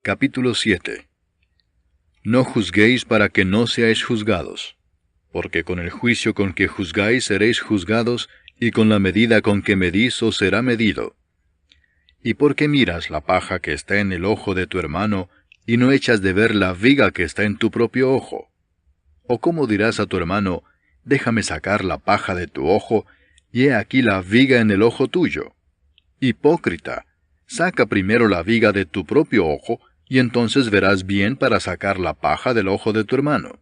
Capítulo 7. No juzguéis para que no seáis juzgados, porque con el juicio con que juzgáis seréis juzgados, y con la medida con que medís os será medido. ¿Y por qué miras la paja que está en el ojo de tu hermano, y no echas de ver la viga que está en tu propio ojo? ¿O cómo dirás a tu hermano, déjame sacar la paja de tu ojo, y he aquí la viga en el ojo tuyo? Hipócrita, saca primero la viga de tu propio ojo, y entonces verás bien para sacar la paja del ojo de tu hermano.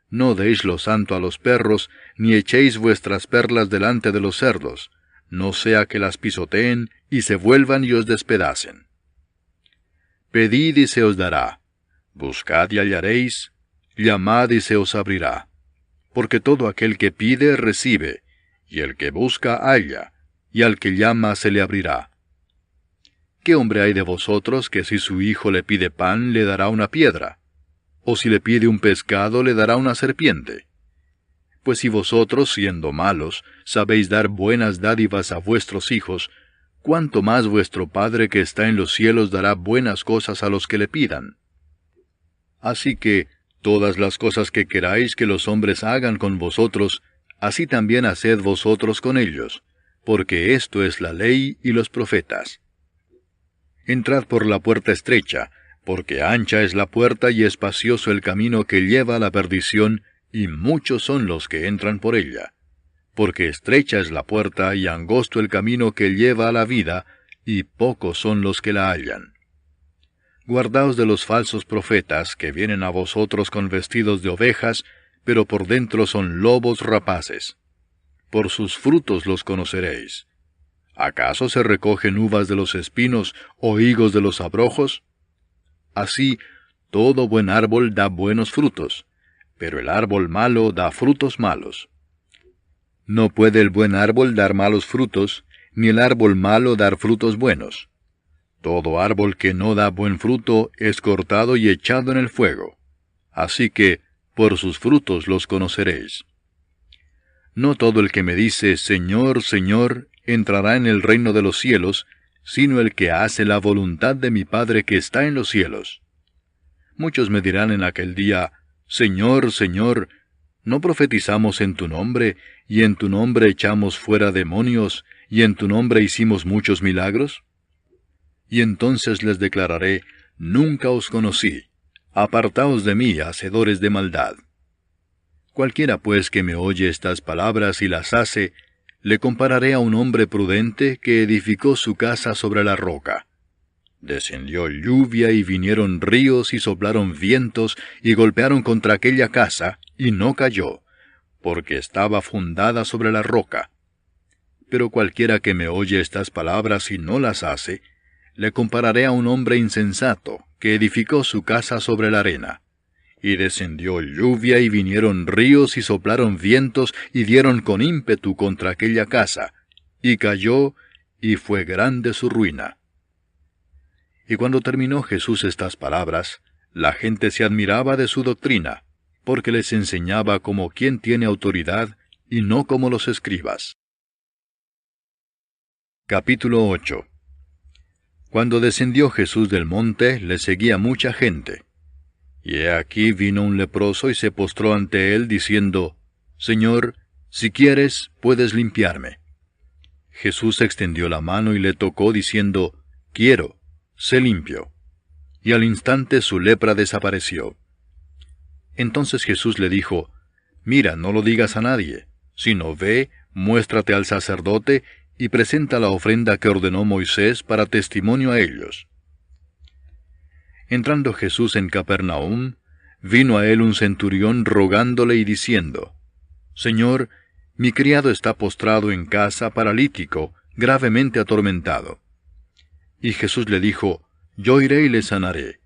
No deis lo santo a los perros, ni echéis vuestras perlas delante de los cerdos, no sea que las pisoteen, y se vuelvan y os despedacen. Pedid y se os dará, buscad y hallaréis, llamad y se os abrirá. Porque todo aquel que pide, recibe, y el que busca, halla, y al que llama se le abrirá. ¿Qué hombre hay de vosotros que si su hijo le pide pan, le dará una piedra? ¿O si le pide un pescado, le dará una serpiente? Pues si vosotros, siendo malos, sabéis dar buenas dádivas a vuestros hijos, ¿cuánto más vuestro Padre que está en los cielos dará buenas cosas a los que le pidan? Así que, todas las cosas que queráis que los hombres hagan con vosotros, así también haced vosotros con ellos, porque esto es la ley y los profetas. Entrad por la puerta estrecha, porque ancha es la puerta y espacioso el camino que lleva a la perdición, y muchos son los que entran por ella. Porque estrecha es la puerta y angosto el camino que lleva a la vida, y pocos son los que la hallan. Guardaos de los falsos profetas que vienen a vosotros con vestidos de ovejas, pero por dentro son lobos rapaces. Por sus frutos los conoceréis. ¿Acaso se recogen uvas de los espinos o higos de los abrojos? Así, todo buen árbol da buenos frutos, pero el árbol malo da frutos malos. No puede el buen árbol dar malos frutos, ni el árbol malo dar frutos buenos. Todo árbol que no da buen fruto es cortado y echado en el fuego. Así que, por sus frutos los conoceréis. No todo el que me dice, Señor, Señor, entrará en el reino de los cielos, sino el que hace la voluntad de mi Padre que está en los cielos. Muchos me dirán en aquel día, Señor, Señor, ¿no profetizamos en tu nombre, y en tu nombre echamos fuera demonios, y en tu nombre hicimos muchos milagros? Y entonces les declararé, nunca os conocí, apartaos de mí, hacedores de maldad. Cualquiera pues que me oye estas palabras y las hace, le compararé a un hombre prudente que edificó su casa sobre la roca. Descendió lluvia y vinieron ríos y soplaron vientos y golpearon contra aquella casa, y no cayó, porque estaba fundada sobre la roca. Pero cualquiera que me oye estas palabras y no las hace, le compararé a un hombre insensato que edificó su casa sobre la arena. Y descendió lluvia y vinieron ríos y soplaron vientos y dieron con ímpetu contra aquella casa, y cayó, y fue grande su ruina. Y cuando terminó Jesús estas palabras, la gente se admiraba de su doctrina, porque les enseñaba como quien tiene autoridad, y no como los escribas. Capítulo 8. Cuando descendió Jesús del monte, le seguía mucha gente. Y he aquí vino un leproso y se postró ante él, diciendo, Señor, si quieres, puedes limpiarme. Jesús extendió la mano y le tocó, diciendo, Quiero, sé limpio. Y al instante su lepra desapareció. Entonces Jesús le dijo, Mira, no lo digas a nadie, sino ve, muéstrate al sacerdote, y presenta la ofrenda que ordenó Moisés para testimonio a ellos. Entrando Jesús en Capernaum, vino a él un centurión rogándole y diciendo, Señor, mi criado está postrado en casa, paralítico, gravemente atormentado. Y Jesús le dijo, Yo iré y le sanaré.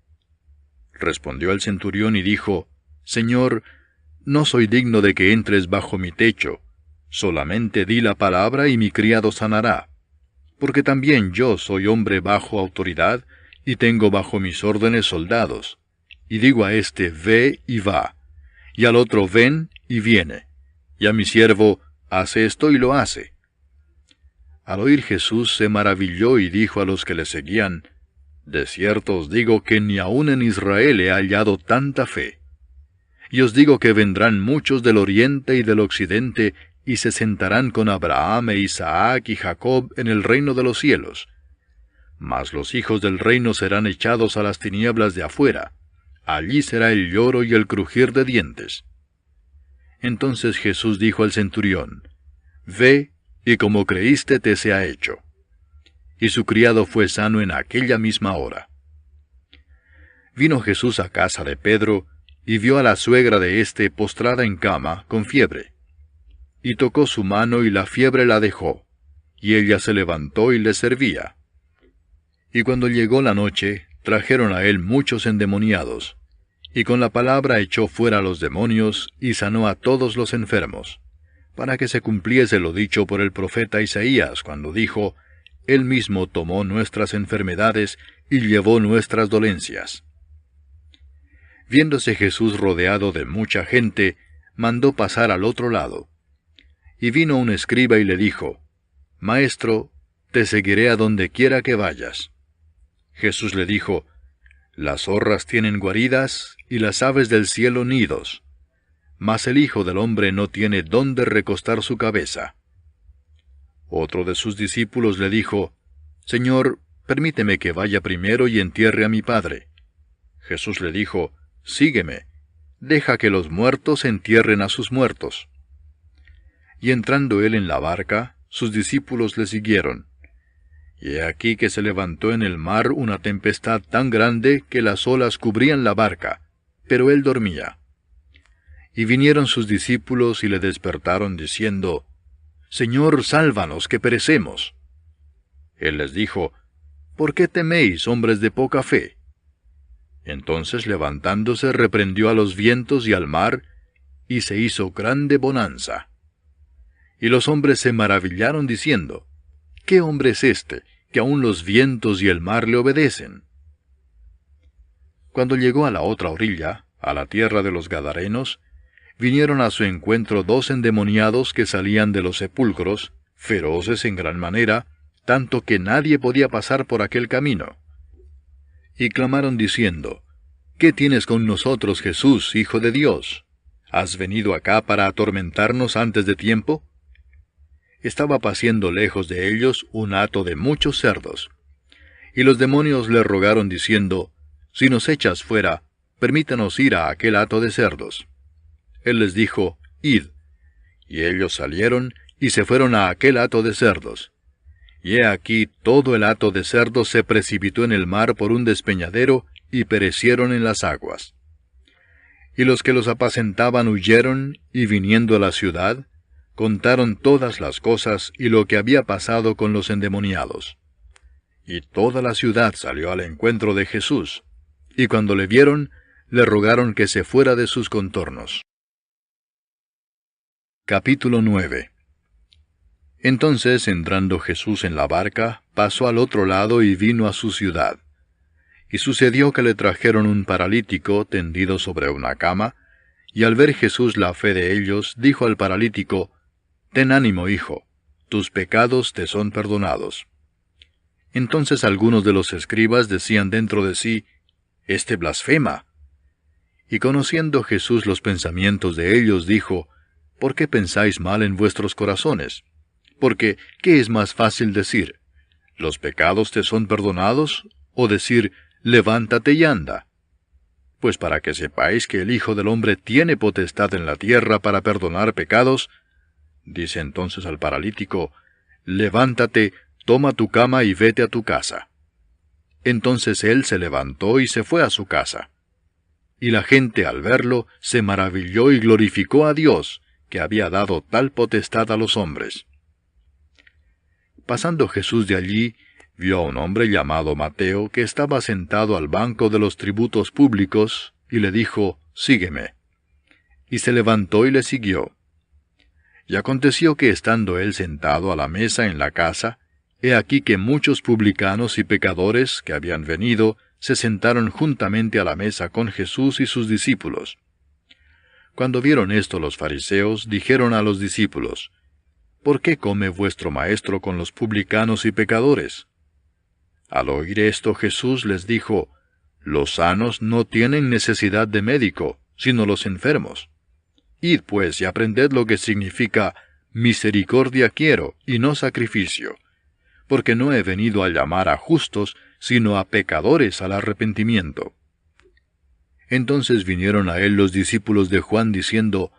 Respondió el centurión y dijo, Señor, no soy digno de que entres bajo mi techo, solamente di la palabra y mi criado sanará. Porque también yo soy hombre bajo autoridad, y tengo bajo mis órdenes soldados, y digo a éste, ve y va, y al otro, ven y viene, y a mi siervo, hace esto y lo hace. Al oír Jesús se maravilló y dijo a los que le seguían, De cierto os digo que ni aun en Israel he hallado tanta fe. Y os digo que vendrán muchos del oriente y del occidente, y se sentarán con Abraham e Isaac y Jacob en el reino de los cielos. Mas los hijos del reino serán echados a las tinieblas de afuera. Allí será el lloro y el crujir de dientes. Entonces Jesús dijo al centurión, Ve, y como creíste te sea hecho. Y su criado fue sano en aquella misma hora. Vino Jesús a casa de Pedro, y vio a la suegra de éste postrada en cama, con fiebre. Y tocó su mano, y la fiebre la dejó, y ella se levantó y le servía. Y cuando llegó la noche, trajeron a él muchos endemoniados, y con la palabra echó fuera a los demonios, y sanó a todos los enfermos, para que se cumpliese lo dicho por el profeta Isaías, cuando dijo, Él mismo tomó nuestras enfermedades, y llevó nuestras dolencias. Viéndose Jesús rodeado de mucha gente, mandó pasar al otro lado. Y vino un escriba y le dijo, Maestro, te seguiré a donde quiera que vayas. Jesús le dijo, Las zorras tienen guaridas, y las aves del cielo nidos, mas el Hijo del Hombre no tiene dónde recostar su cabeza. Otro de sus discípulos le dijo, Señor, permíteme que vaya primero y entierre a mi Padre. Jesús le dijo, Sígueme, deja que los muertos entierren a sus muertos. Y entrando él en la barca, sus discípulos le siguieron. Y he aquí que se levantó en el mar una tempestad tan grande que las olas cubrían la barca, pero él dormía. Y vinieron sus discípulos y le despertaron diciendo, Señor, sálvanos, que perecemos. Él les dijo, ¿Por qué teméis, hombres de poca fe? Entonces levantándose reprendió a los vientos y al mar, y se hizo grande bonanza. Y los hombres se maravillaron diciendo, ¿Qué hombre es este, que aun los vientos y el mar le obedecen? Cuando llegó a la otra orilla, a la tierra de los Gadarenos, vinieron a su encuentro 2 endemoniados que salían de los sepulcros, feroces en gran manera, tanto que nadie podía pasar por aquel camino. Y clamaron diciendo, ¿Qué tienes con nosotros, Jesús, Hijo de Dios? ¿Has venido acá para atormentarnos antes de tiempo? Estaba paciendo lejos de ellos un hato de muchos cerdos. Y los demonios le rogaron diciendo, Si nos echas fuera, permítanos ir a aquel hato de cerdos. Él les dijo, Id. Y ellos salieron y se fueron a aquel hato de cerdos. Y he aquí todo el hato de cerdos se precipitó en el mar por un despeñadero, y perecieron en las aguas. Y los que los apacentaban huyeron, y viniendo a la ciudad, contaron todas las cosas y lo que había pasado con los endemoniados. Y toda la ciudad salió al encuentro de Jesús, y cuando le vieron, le rogaron que se fuera de sus contornos. Capítulo 9. Entonces, entrando Jesús en la barca, pasó al otro lado y vino a su ciudad. Y sucedió que le trajeron un paralítico tendido sobre una cama, y al ver Jesús la fe de ellos, dijo al paralítico, Ten ánimo, hijo, tus pecados te son perdonados. Entonces algunos de los escribas decían dentro de sí, Este blasfema. Y conociendo Jesús los pensamientos de ellos, dijo, ¿Por qué pensáis mal en vuestros corazones? Porque, ¿qué es más fácil decir? ¿Los pecados te son perdonados? ¿O decir, levántate y anda? Pues para que sepáis que el Hijo del Hombre tiene potestad en la tierra para perdonar pecados, dice entonces al paralítico, levántate, toma tu cama y vete a tu casa. Entonces él se levantó y se fue a su casa. Y la gente al verlo se maravilló y glorificó a Dios, que había dado tal potestad a los hombres. Pasando Jesús de allí, vio a un hombre llamado Mateo que estaba sentado al banco de los tributos públicos, y le dijo, Sígueme. Y se levantó y le siguió. Y aconteció que estando él sentado a la mesa en la casa, he aquí que muchos publicanos y pecadores que habían venido se sentaron juntamente a la mesa con Jesús y sus discípulos. Cuando vieron esto los fariseos, dijeron a los discípulos, ¿Por qué come vuestro maestro con los publicanos y pecadores? Al oír esto Jesús les dijo, Los sanos no tienen necesidad de médico, sino los enfermos. Id pues y aprended lo que significa misericordia quiero y no sacrificio, porque no he venido a llamar a justos, sino a pecadores al arrepentimiento. Entonces vinieron a él los discípulos de Juan diciendo,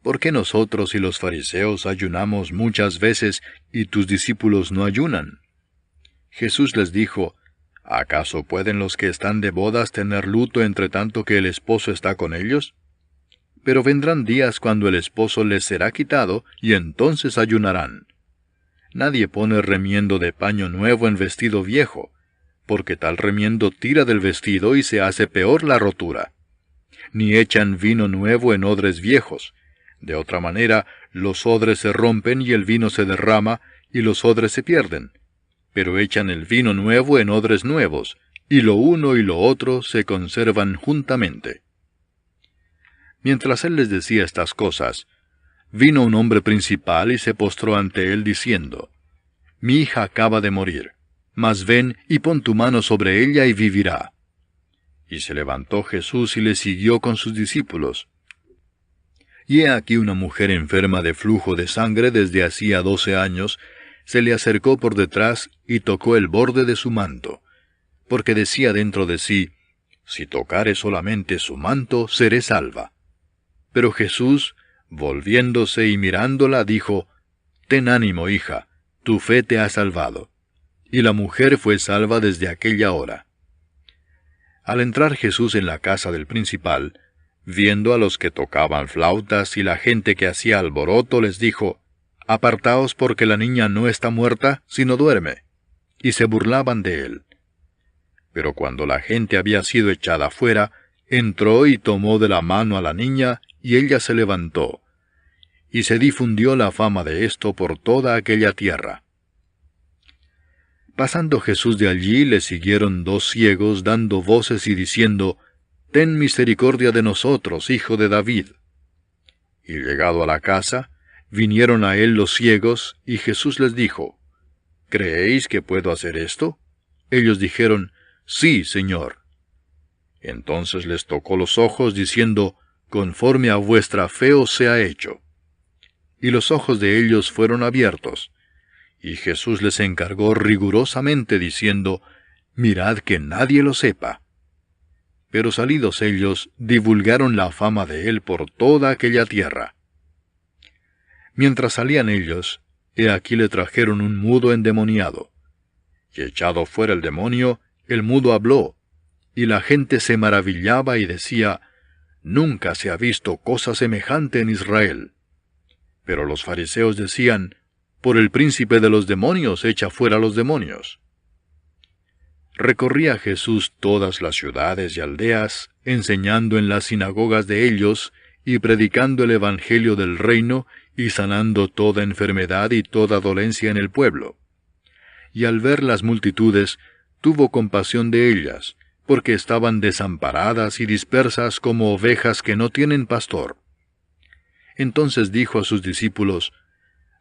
¿Por qué nosotros y los fariseos ayunamos muchas veces y tus discípulos no ayunan? Jesús les dijo, ¿acaso pueden los que están de bodas tener luto entre tanto que el esposo está con ellos? Pero vendrán días cuando el esposo les será quitado, y entonces ayunarán. Nadie pone remiendo de paño nuevo en vestido viejo, porque tal remiendo tira del vestido y se hace peor la rotura. Ni echan vino nuevo en odres viejos. De otra manera, los odres se rompen y el vino se derrama, y los odres se pierden. Pero echan el vino nuevo en odres nuevos, y lo uno y lo otro se conservan juntamente. Mientras él les decía estas cosas, vino un hombre principal y se postró ante él diciendo, Mi hija acaba de morir, mas ven y pon tu mano sobre ella y vivirá. Y se levantó Jesús y le siguió con sus discípulos. Y he aquí una mujer enferma de flujo de sangre desde hacía 12 años, se le acercó por detrás y tocó el borde de su manto, porque decía dentro de sí, Si tocare solamente su manto, seré salva. Pero Jesús, volviéndose y mirándola, dijo, Ten ánimo, hija, tu fe te ha salvado. Y la mujer fue salva desde aquella hora. Al entrar Jesús en la casa del principal, viendo a los que tocaban flautas y la gente que hacía alboroto, les dijo, Apartaos porque la niña no está muerta, sino duerme. Y se burlaban de él. Pero cuando la gente había sido echada fuera, entró y tomó de la mano a la niña, y ella se levantó. Y se difundió la fama de esto por toda aquella tierra. Pasando Jesús de allí, le siguieron 2 ciegos, dando voces y diciendo, Ten misericordia de nosotros, hijo de David. Y llegado a la casa, vinieron a él los ciegos, y Jesús les dijo, ¿Creéis que puedo hacer esto? Ellos dijeron, Sí, Señor. Entonces les tocó los ojos, diciendo, Conforme a vuestra fe os sea hecho. Y los ojos de ellos fueron abiertos. Y Jesús les encargó rigurosamente, diciendo, Mirad que nadie lo sepa. Pero salidos ellos, divulgaron la fama de él por toda aquella tierra. Mientras salían ellos, he aquí le trajeron un mudo endemoniado. Y echado fuera el demonio, el mudo habló, y la gente se maravillaba y decía, Nunca se ha visto cosa semejante en Israel. Pero los fariseos decían, Por el príncipe de los demonios echa fuera los demonios. Recorría Jesús todas las ciudades y aldeas, enseñando en las sinagogas de ellos, y predicando el evangelio del reino, y sanando toda enfermedad y toda dolencia en el pueblo. Y al ver las multitudes, tuvo compasión de ellas, porque estaban desamparadas y dispersas como ovejas que no tienen pastor. Entonces dijo a sus discípulos,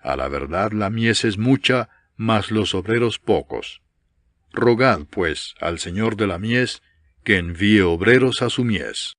A la verdad la mies es mucha, mas los obreros pocos. Rogad, pues, al Señor de la mies, que envíe obreros a su mies.